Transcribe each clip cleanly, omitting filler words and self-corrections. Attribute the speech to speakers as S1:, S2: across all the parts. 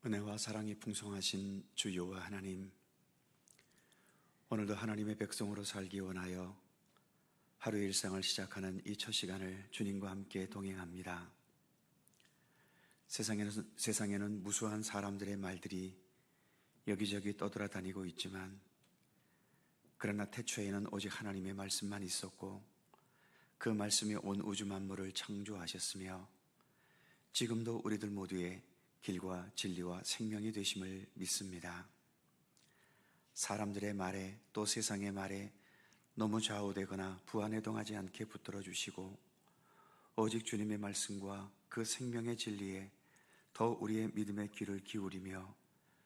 S1: 은혜와 사랑이 풍성하신 주 여호와 하나님, 오늘도 하나님의 백성으로 살기 원하여 하루 일상을 시작하는 이 첫 시간을 주님과 함께 동행합니다. 세상에는 무수한 사람들의 말들이 여기저기 떠돌아다니고 있지만, 그러나 태초에는 오직 하나님의 말씀만 있었고 그 말씀이 온 우주 만물을 창조하셨으며 지금도 우리들 모두의 길과 진리와 생명이 되심을 믿습니다. 사람들의 말에 또 세상의 말에 너무 좌우되거나 불안해동하지 않게 붙들어 주시고 오직 주님의 말씀과 그 생명의 진리에 더 우리의 믿음의 귀를 기울이며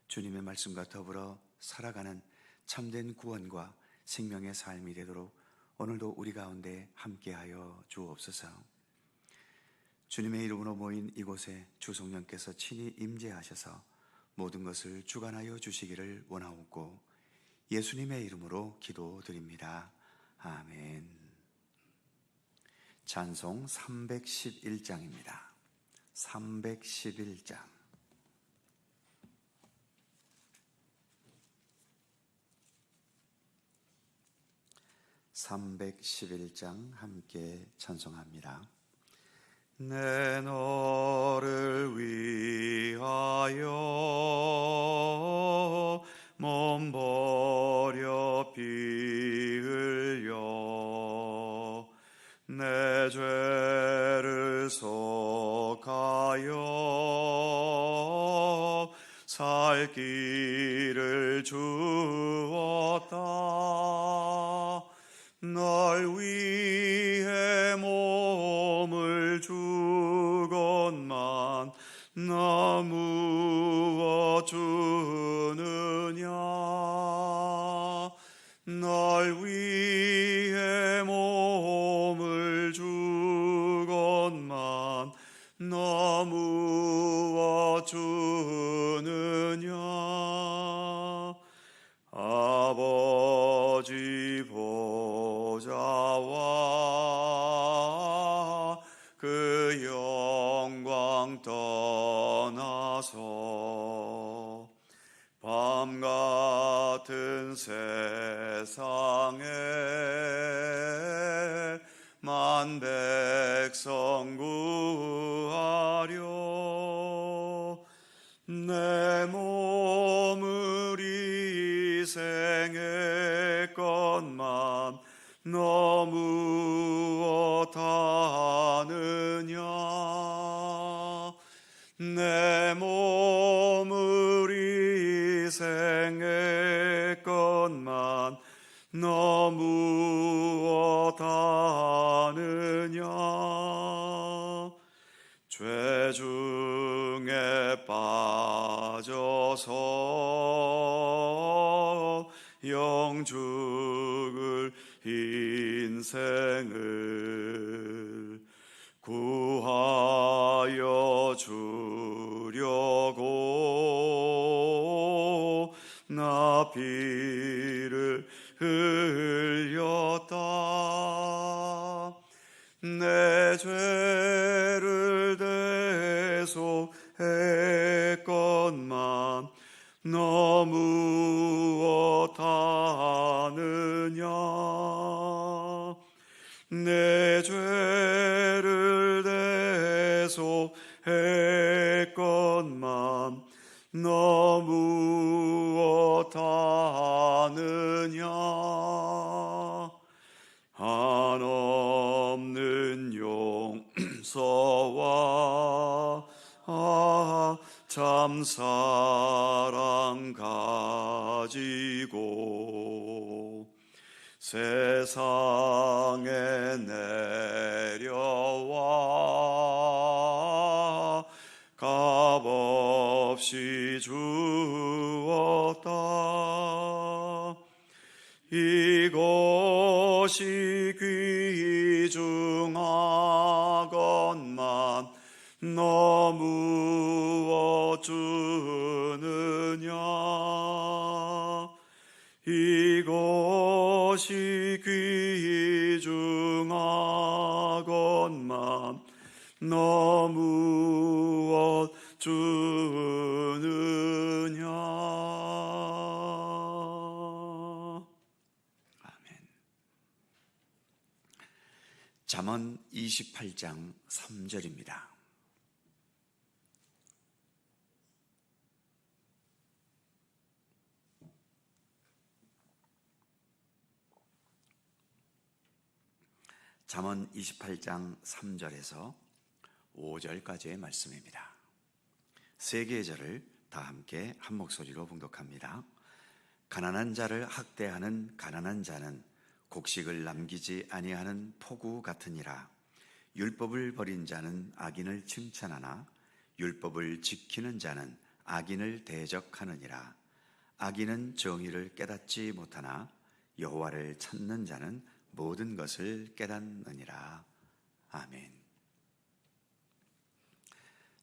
S1: 주님의 말씀과 더불어 살아가는 참된 구원과 생명의 삶이 되도록 오늘도 우리 가운데 함께하여 주옵소서. 주님의 이름으로 모인 이곳에 주 성령께서 친히 임재하셔서 모든 것을 주관하여 주시기를 원하옵고 예수님의 이름으로 기도드립니다. 아멘. 찬송 311장입니다. 311장. 함께 찬송합니다. 내 너를 위하여 몸 버려 피 흘려 내 죄를 속하여 살 길을 주었다. 널 위해 몸을 주건만 나 무엇 주느냐. 널 위해 몸을 주건만 나 무엇 주느냐. 아버지 보좌와 그 영광 떠나서 밤 같은 세상에 만 백성 구하려 내 몸을 희생했건만 너 무엇 하느냐. 내 몸을 희생했건만 너 무엇 하느냐. 죄 중에 빠져서 영 죽을 인생을 구하여 주려고 나 피를 흘렸다. 내 죄를 대속했건만 너 무엇 하느냐. 내 죄를 대속했건만 너 무엇 하느냐. 한없는 용서와 참 사랑 가지고 세상에 내려와 값없이 주었다. 이것이 귀중하건만 너 무엇 주느냐. 이것이 귀중하건만 너 무엇 주느냐. 잠언 28장 3절입니다. 잠언 28장 3절에서 5절까지의 말씀입니다. 세 개의 절을 다 함께 한 목소리로 봉독합니다. 가난한 자를 학대하는 가난한 자는 곡식을 남기지 아니하는 폭우 같으니라. 율법을 버린 자는 악인을 칭찬하나 율법을 지키는 자는 악인을 대적하느니라. 악인은 정의를 깨닫지 못하나 여호와를 찾는 자는 모든 것을 깨닫느니라. 아멘.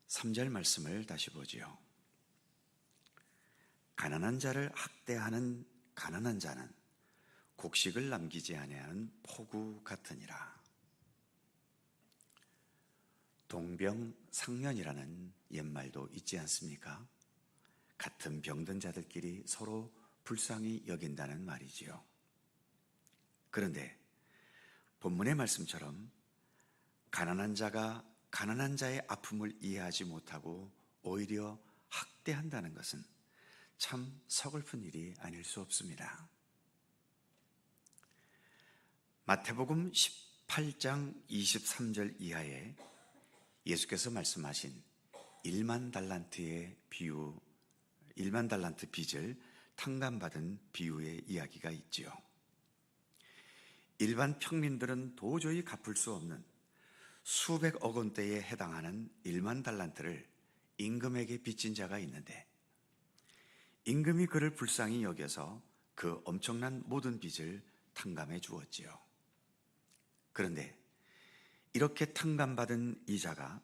S1: 3절 말씀을 다시 보지요. 가난한 자를 학대하는 가난한 자는 곡식을 남기지 아니하는 폭우 같으니라. 동병상련이라는 옛말도 있지 않습니까? 같은 병든 자들끼리 서로 불쌍히 여긴다는 말이지요. 그런데 본문의 말씀처럼 가난한 자가 가난한 자의 아픔을 이해하지 못하고 오히려 학대한다는 것은 참 서글픈 일이 아닐 수 없습니다. 마태복음 18장 23절 이하에 예수께서 말씀하신 1만 달란트의 비유, 1만 달란트 빚을 탕감받은 비유의 이야기가 있지요. 일반 평민들은 도저히 갚을 수 없는 수백억 원대에 해당하는 1만 달란트를 임금에게 빚진 자가 있는데 임금이 그를 불쌍히 여겨서 그 엄청난 모든 빚을 탕감해 주었지요. 그런데 이렇게 탕감받은 이자가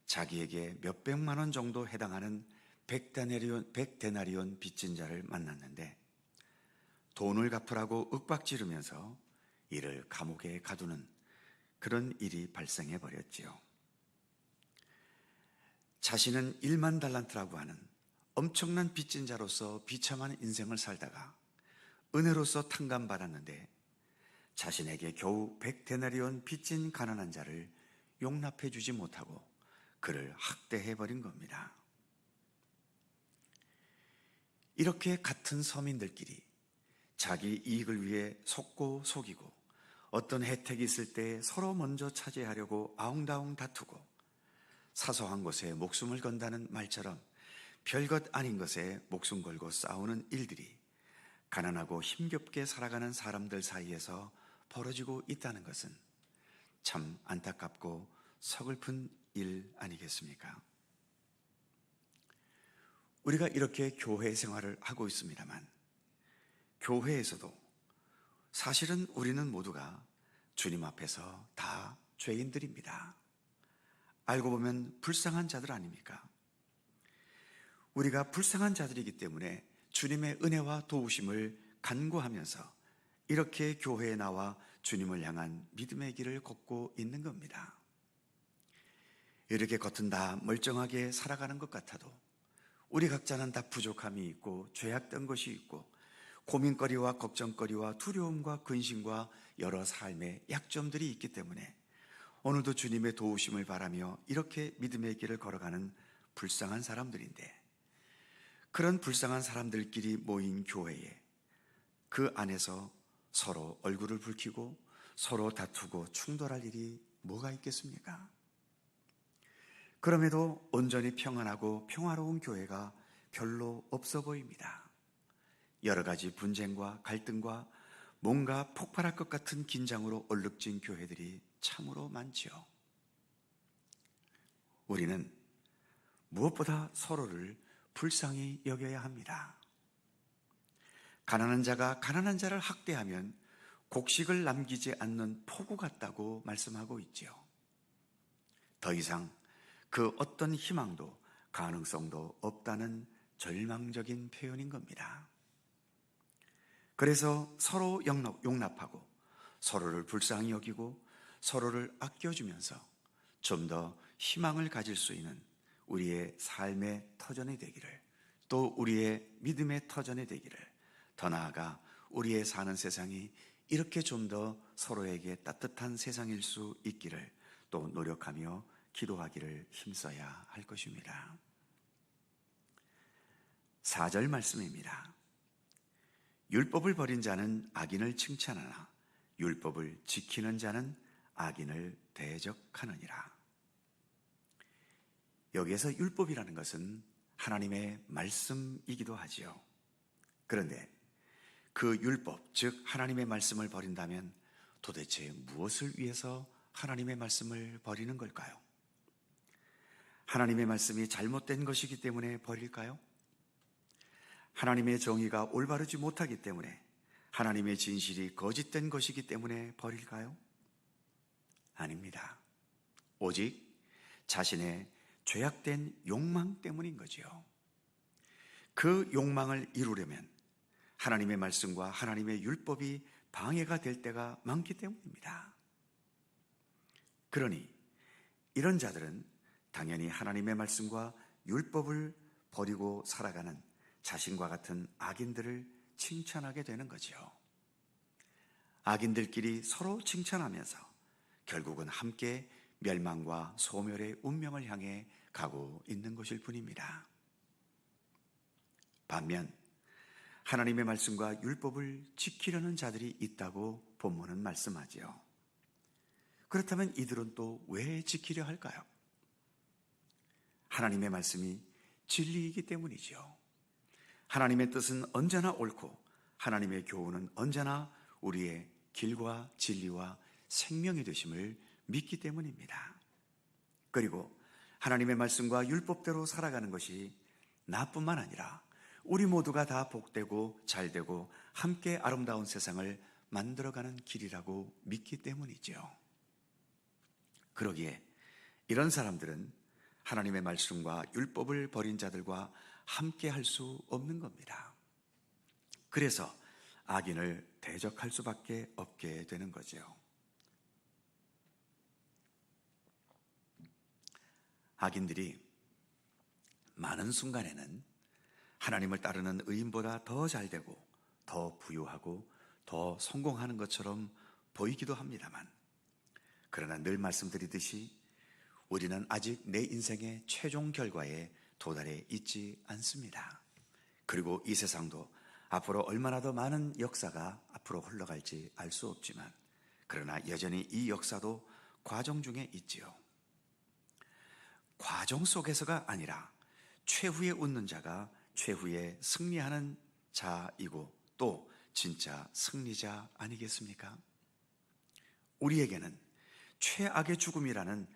S1: 자기에게 몇백만 원 정도 해당하는 100데나리온 빚진 자를 만났는데 돈을 갚으라고 윽박지르면서 이를 감옥에 가두는 그런 일이 발생해 버렸지요. 자신은 1만 달란트라고 하는 엄청난 빚진 자로서 비참한 인생을 살다가 은혜로서 탕감받았는데 자신에게 겨우 100데나리온 빚진 가난한 자를 용납해 주지 못하고 그를 학대해 버린 겁니다. 이렇게 같은 서민들끼리 자기 이익을 위해 속고 속이고 어떤 혜택이 있을 때 서로 먼저 차지하려고 아웅다웅 다투고 사소한 것에 목숨을 건다는 말처럼 별것 아닌 것에 목숨 걸고 싸우는 일들이 가난하고 힘겹게 살아가는 사람들 사이에서 벌어지고 있다는 것은 참 안타깝고 서글픈 일 아니겠습니까? 우리가 이렇게 교회 생활을 하고 있습니다만 교회에서도 사실은 우리는 모두가 주님 앞에서 다 죄인들입니다. 알고 보면 불쌍한 자들 아닙니까? 우리가 불쌍한 자들이기 때문에 주님의 은혜와 도우심을 간구하면서 이렇게 교회에 나와 주님을 향한 믿음의 길을 걷고 있는 겁니다. 이렇게 겉은 다 멀쩡하게 살아가는 것 같아도 우리 각자는 다 부족함이 있고 죄악된 것이 있고 고민거리와 걱정거리와 두려움과 근심과 여러 삶의 약점들이 있기 때문에 오늘도 주님의 도우심을 바라며 이렇게 믿음의 길을 걸어가는 불쌍한 사람들인데 그런 불쌍한 사람들끼리 모인 교회에 그 안에서 서로 얼굴을 붉히고 서로 다투고 충돌할 일이 뭐가 있겠습니까? 그럼에도 온전히 평안하고 평화로운 교회가 별로 없어 보입니다. 여러 가지 분쟁과 갈등과 뭔가 폭발할 것 같은 긴장으로 얼룩진 교회들이 참으로 많지요. 우리는 무엇보다 서로를 불쌍히 여겨야 합니다. 가난한 자가 가난한 자를 학대하면 곡식을 남기지 않는 폭우 같다고 말씀하고 있지요. 더 이상 그 어떤 희망도 가능성도 없다는 절망적인 표현인 겁니다. 그래서 서로 용납하고 서로를 불쌍히 여기고 서로를 아껴주면서 좀 더 희망을 가질 수 있는 우리의 삶의 터전이 되기를, 또 우리의 믿음의 터전이 되기를, 더 나아가 우리의 사는 세상이 이렇게 좀 더 서로에게 따뜻한 세상일 수 있기를 또 노력하며 기도하기를 힘써야 할 것입니다. 4절 말씀입니다. 율법을 버린 자는 악인을 칭찬하나 율법을 지키는 자는 악인을 대적하느니라. 여기에서 율법이라는 것은 하나님의 말씀이기도 하지요. 그런데 그 율법, 즉 하나님의 말씀을 버린다면 도대체 무엇을 위해서 하나님의 말씀을 버리는 걸까요? 하나님의 말씀이 잘못된 것이기 때문에 버릴까요? 하나님의 정의가 올바르지 못하기 때문에, 하나님의 진실이 거짓된 것이기 때문에 버릴까요? 아닙니다. 오직 자신의 죄악된 욕망 때문인 거지요. 그 욕망을 이루려면 하나님의 말씀과 하나님의 율법이 방해가 될 때가 많기 때문입니다. 그러니 이런 자들은 당연히 하나님의 말씀과 율법을 버리고 살아가는 자신과 같은 악인들을 칭찬하게 되는 거지요. 악인들끼리 서로 칭찬하면서 결국은 함께 멸망과 소멸의 운명을 향해 가고 있는 것일 뿐입니다. 반면 하나님의 말씀과 율법을 지키려는 자들이 있다고 본문은 말씀하지요. 그렇다면 이들은 또 왜 지키려 할까요? 하나님의 말씀이 진리이기 때문이지요. 하나님의 뜻은 언제나 옳고 하나님의 교훈은 언제나 우리의 길과 진리와 생명이 되심을 믿기 때문입니다. 그리고 하나님의 말씀과 율법대로 살아가는 것이 나뿐만 아니라 우리 모두가 다 복되고 잘되고 함께 아름다운 세상을 만들어가는 길이라고 믿기 때문이죠. 그러기에 이런 사람들은 하나님의 말씀과 율법을 버린 자들과 함께 할 수 없는 겁니다. 그래서 악인을 대적할 수밖에 없게 되는 거죠. 악인들이 많은 순간에는 하나님을 따르는 의인보다 더 잘되고 더 부유하고 더 성공하는 것처럼 보이기도 합니다만, 그러나 늘 말씀드리듯이 우리는 아직 내 인생의 최종 결과에 도달해 있지 않습니다. 그리고 이 세상도 앞으로 얼마나 더 많은 역사가 앞으로 흘러갈지 알 수 없지만, 그러나 여전히 이 역사도 과정 중에 있지요. 과정 속에서가 아니라 최후에 웃는 자가 최후에 승리하는 자이고 또 진짜 승리자 아니겠습니까? 우리에게는 최악의 죽음이라는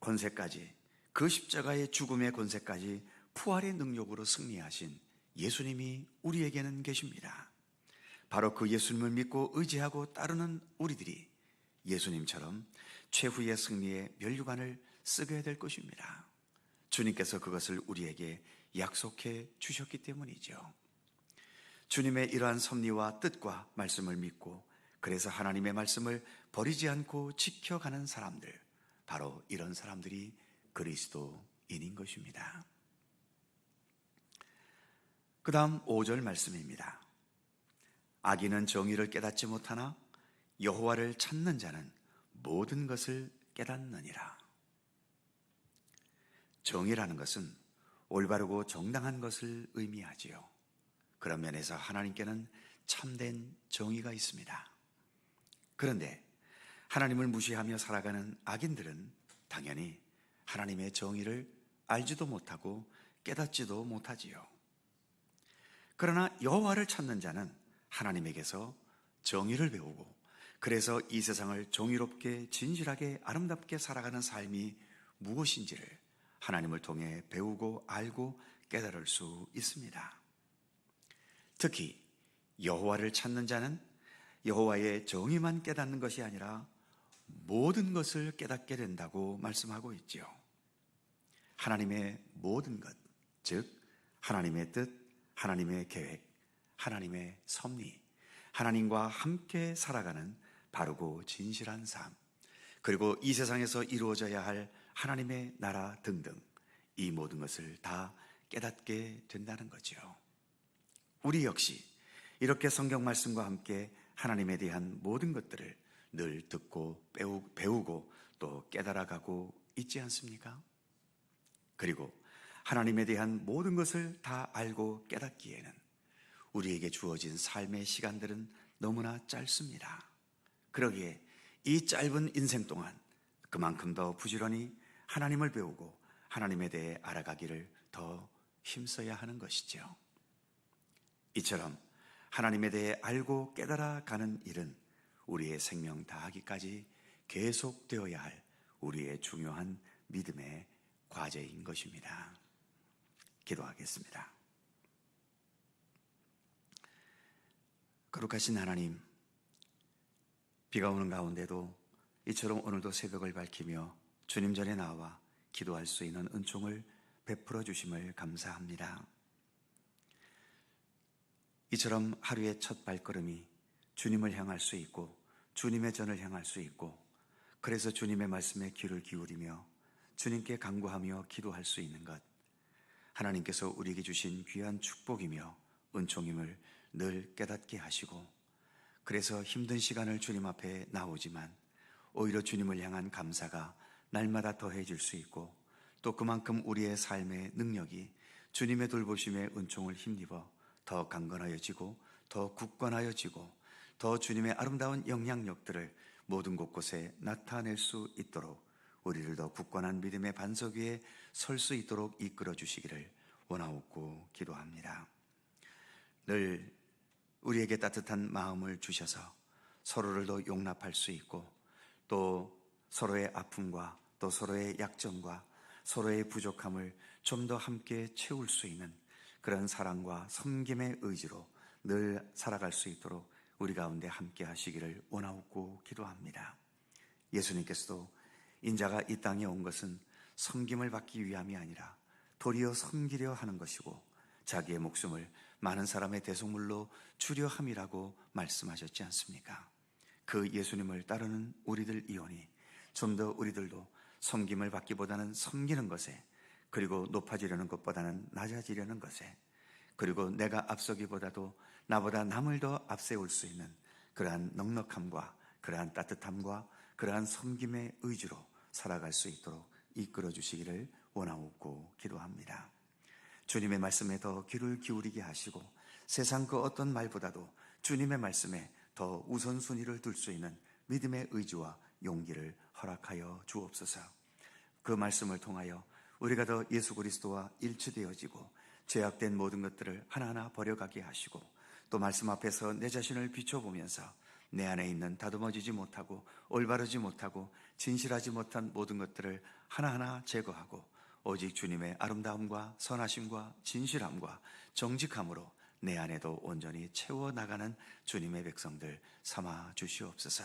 S1: 권세까지, 그 십자가의 죽음의 권세까지 부활의 능력으로 승리하신 예수님이 우리에게는 계십니다. 바로 그 예수님을 믿고 의지하고 따르는 우리들이 예수님처럼 최후의 승리의 면류관을 쓰게 될 것입니다. 주님께서 그것을 우리에게 약속해 주셨기 때문이죠. 주님의 이러한 섭리와 뜻과 말씀을 믿고 그래서 하나님의 말씀을 버리지 않고 지켜가는 사람들, 바로 이런 사람들이 그리스도인인 것입니다. 그 다음 5절 말씀입니다. 악인은 정의를 깨닫지 못하나 여호와를 찾는 자는 모든 것을 깨닫느니라. 정의라는 것은 올바르고 정당한 것을 의미하지요. 그런 면에서 하나님께는 참된 정의가 있습니다. 그런데 하나님을 무시하며 살아가는 악인들은 당연히 하나님의 정의를 알지도 못하고 깨닫지도 못하지요. 그러나 여호와를 찾는 자는 하나님에게서 정의를 배우고 그래서 이 세상을 정의롭게 진실하게 아름답게 살아가는 삶이 무엇인지를 하나님을 통해 배우고 알고 깨달을 수 있습니다. 특히 여호와를 찾는 자는 여호와의 정의만 깨닫는 것이 아니라 모든 것을 깨닫게 된다고 말씀하고 있지요. 하나님의 모든 것, 즉 하나님의 뜻, 하나님의 계획, 하나님의 섭리, 하나님과 함께 살아가는 바르고 진실한 삶, 그리고 이 세상에서 이루어져야 할 하나님의 나라 등등, 이 모든 것을 다 깨닫게 된다는 거죠. 우리 역시 이렇게 성경 말씀과 함께 하나님에 대한 모든 것들을 늘 듣고 배우고 또 깨달아가고 있지 않습니까? 그리고 하나님에 대한 모든 것을 다 알고 깨닫기에는 우리에게 주어진 삶의 시간들은 너무나 짧습니다. 그러기에 이 짧은 인생 동안 그만큼 더 부지런히 하나님을 배우고 하나님에 대해 알아가기를 더 힘써야 하는 것이죠. 이처럼 하나님에 대해 알고 깨달아 가는 일은 우리의 생명 다하기까지 계속되어야 할 우리의 중요한 믿음의 과제인 것입니다. 기도하겠습니다. 거룩하신 하나님, 비가 오는 가운데도 이처럼 오늘도 새벽을 밝히며 주님 전에 나와 기도할 수 있는 은총을 베풀어 주심을 감사합니다. 이처럼 하루의 첫 발걸음이 주님을 향할 수 있고 주님의 전을 향할 수 있고 그래서 주님의 말씀에 귀를 기울이며 주님께 간구하며 기도할 수 있는 것, 하나님께서 우리에게 주신 귀한 축복이며 은총임을 늘 깨닫게 하시고, 그래서 힘든 시간을 주님 앞에 나오지만 오히려 주님을 향한 감사가 날마다 더해질 수 있고 또 그만큼 우리의 삶의 능력이 주님의 돌보심의 은총을 힘입어 더 강건하여지고 더 굳건하여지고 더 주님의 아름다운 영향력들을 모든 곳곳에 나타낼 수 있도록 우리를 더 굳건한 믿음의 반석 위에 설 수 있도록 이끌어 주시기를 원하옵고 기도합니다. 늘 우리에게 따뜻한 마음을 주셔서 서로를 더 용납할 수 있고 또 서로의 아픔과 또 서로의 약점과 서로의 부족함을 좀 더 함께 채울 수 있는 그런 사랑과 섬김의 의지로 늘 살아갈 수 있도록 우리 가운데 함께 하시기를 원하옵고 기도합니다. 예수님께서도 인자가 이 땅에 온 것은 섬김을 받기 위함이 아니라 도리어 섬기려 하는 것이고 자기의 목숨을 많은 사람의 대속물로 주려 함이라고 말씀하셨지 않습니까? 그 예수님을 따르는 우리들이오니 좀 더 우리들도 섬김을 받기보다는 섬기는 것에, 그리고 높아지려는 것보다는 낮아지려는 것에, 그리고 내가 앞서기보다도 나보다 남을 더 앞세울 수 있는 그러한 넉넉함과 그러한 따뜻함과 그러한 섬김의 의지로 살아갈 수 있도록 이끌어 주시기를 원하옵고 기도합니다. 주님의 말씀에 더 귀를 기울이게 하시고 세상 그 어떤 말보다도 주님의 말씀에 더 우선순위를 둘 수 있는 믿음의 의지와 용기를 허락하여 주옵소서. 그 말씀을 통하여 우리가 더 예수 그리스도와 일치되어지고 죄악된 모든 것들을 하나하나 버려가게 하시고 또 말씀 앞에서 내 자신을 비춰보면서 내 안에 있는 다듬어지지 못하고 올바르지 못하고 진실하지 못한 모든 것들을 하나하나 제거하고 오직 주님의 아름다움과 선하심과 진실함과 정직함으로 내 안에도 온전히 채워나가는 주님의 백성들 삼아 주시옵소서.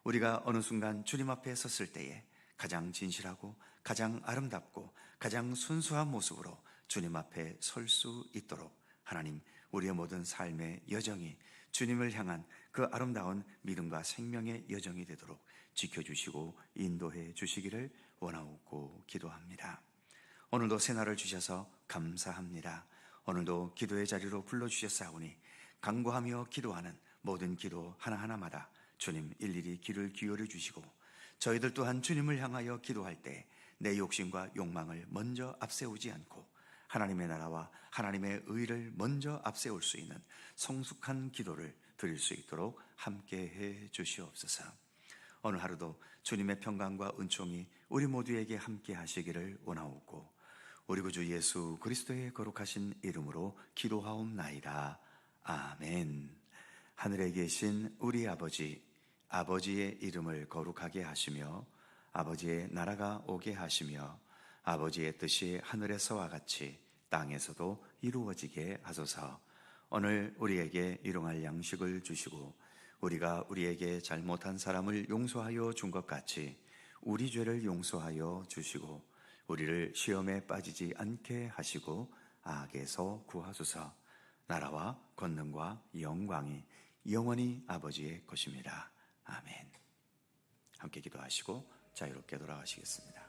S1: 우리가 어느 순간 주님 앞에 섰을 때에 가장 진실하고 가장 아름답고 가장 순수한 모습으로 주님 앞에 설 수 있도록 하나님, 우리의 모든 삶의 여정이 주님을 향한 그 아름다운 믿음과 생명의 여정이 되도록 지켜주시고 인도해 주시기를 원하옵고 기도합니다. 오늘도 새날을 주셔서 감사합니다. 오늘도 기도의 자리로 불러주셨사오니 간구하며 기도하는 모든 기도 하나하나마다 주님 일일이 귀를 기울여 주시고 저희들 또한 주님을 향하여 기도할 때 내 욕심과 욕망을 먼저 앞세우지 않고 하나님의 나라와 하나님의 의를 먼저 앞세울 수 있는 성숙한 기도를 드릴 수 있도록 함께해 주시옵소서. 오늘 하루도 주님의 평강과 은총이 우리 모두에게 함께 하시기를 원하옵고 우리 구주 예수 그리스도의 거룩하신 이름으로 기도하옵나이다. 아멘. 하늘에 계신 우리 아버지, 아버지의 이름을 거룩하게 하시며 아버지의 나라가 오게 하시며 아버지의 뜻이 하늘에서와 같이 땅에서도 이루어지게 하소서. 오늘 우리에게 일용할 양식을 주시고 우리가 우리에게 잘못한 사람을 용서하여 준 것 같이 우리 죄를 용서하여 주시고 우리를 시험에 빠지지 않게 하시고 악에서 구하소서. 나라와 권능과 영광이 영원히 아버지의 것입니다. 아멘. 함께 기도하시고 자유롭게 돌아가시겠습니다.